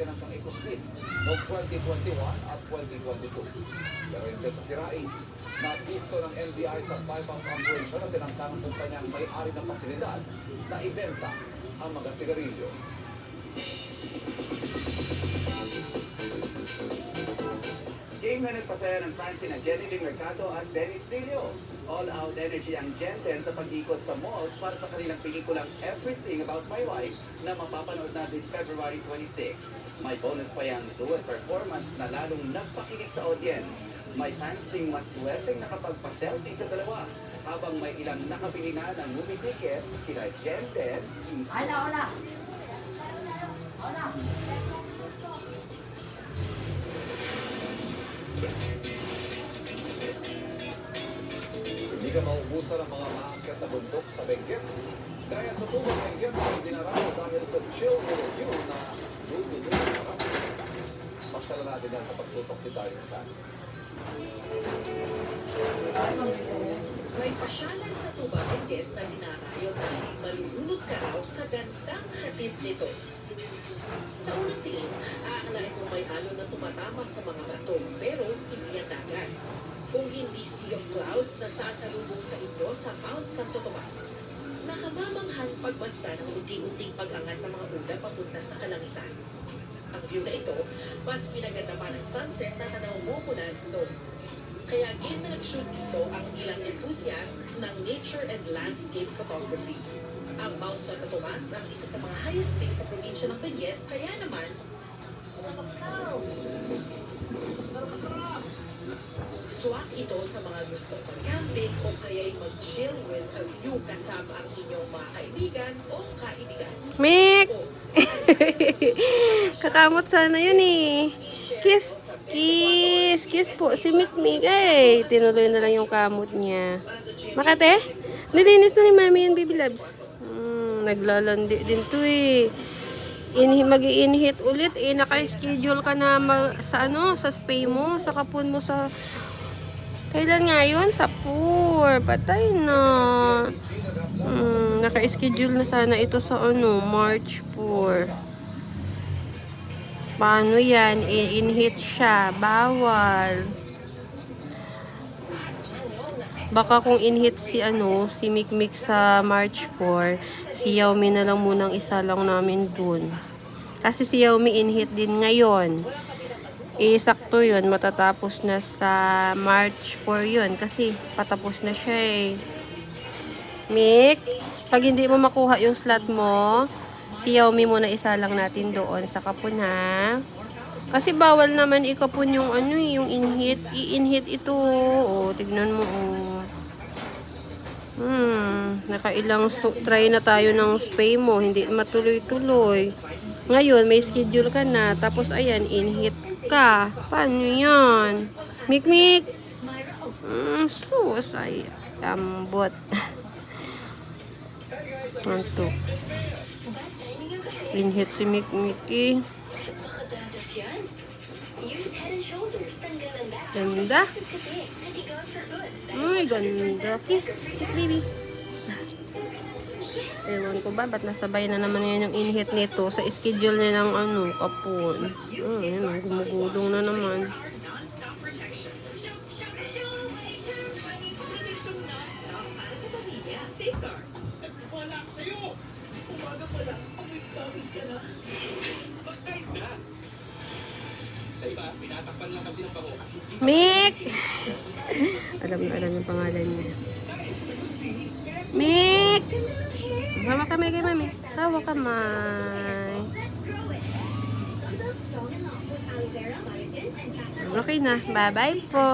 itinangkang ikuslit noong 2021 at 2022. Pero imbes na sirain, napisto ng NBI sa bypass operation na tinangkang kumpanyang may-ari ng pasilidad na ibenta ang mga sigarilyo. Game na nagpasaya ng fans na Jenny Ling Mercado at Dennis Trillo. All-out energy ang Gen 10 sa pag-ikot sa malls para sa kanilang pelikulang Everything About My Wife na mapapanood na this February 26. May bonus pa yung dual performance na lalong nagpakilig sa audience. May fans ding mas swerteng nakapagpa-selfie sa dalawa. Habang may ilang nakabili na ng movie tickets, sila Gen 10, Hola. Hindi ka maubusan ng mga maakyat na bundok sa Benguet. Kaya sa tubong Benguet ay dinarao dahil sa chill view na dulo-dulo na parang. Pasyala natin yan sa pagtutok ni Dario Tan. May pasyalan sa Tuba Benguet na dinarayo dahil malulunod ka raw sa gandang hatid nito. Sa unang tingin, aakalain mo may alon na tumatama sa mga bato, pero hindi yan dagat. Kung hindi sea of clouds na sasalubong sa inyo sa Mount Santo Tomas, nakamamanghang pagmasdan ng unti-unting pag-angat ng mga ulan papunta sa kalangitan. Ang view na ito, mas pinaganda pa ng sunset na tanaw mo mula dito. Kaya game na nag-shoot dito ang ilang enthusiast ng nature and landscape photography. Ang Mount Santo Tomas ang isa sa mga highest peak sa probinsya ng Benguet, kaya naman, swak ito sa mga gustong mag-camping o kaya'y mag-chill with a view kasama ang inyong mga kaibigan o kaibigan. Mick! Kakamot sana yun eh. Kiss! Kiss! Kiss po si Mick Mick. Ay, tinuloy na lang yung kamot niya. Makate? Nilinis na ni Mami yung baby loves. Naglalandi din to eh. Mag-i-inhit ulit eh. Naka-schedule ka na sa sa spay mo, sa kapon mo sa... Kailan nga yun? Sa 4. Patay na. Naka-schedule na sana ito sa March 4. Paano yan? I-inhit siya. Bawal. Baka kung inhit si si Mikmik sa March 4, si Yaomi na lang munang isa lang namin dun. Kasi si Yaomi inhit din ngayon. Sakto yun, matatapos na sa March 4 yun. Kasi patapos na siya eh. Mik, pag hindi mo makuha yung slot mo, si Yaomi muna isa lang natin doon sa kapun ha. Kasi bawal naman ikapun yung yung inhit. I-inhit ito. Tignan mo nakailang try na tayo ng spay mo. Hindi matuloy-tuloy. Ngayon, may schedule ka na. Tapos, ayan, inhit ka. Paano yan? Mikmik! Sus, ay, ambot. Ito. Inhit si Mikmiki. Ganda. Ay, ganda. Kiss. Kiss, baby. Ewan ko ba, ba't nasabay na naman yan yung inhit nito sa schedule niya ng kapon. Ayun, gumugulong na naman. Mick! Alam na alam yung pangalan niya. Mick! Hawa kamay kay Mami. Hawa kamay. Okay na. Bye-bye po.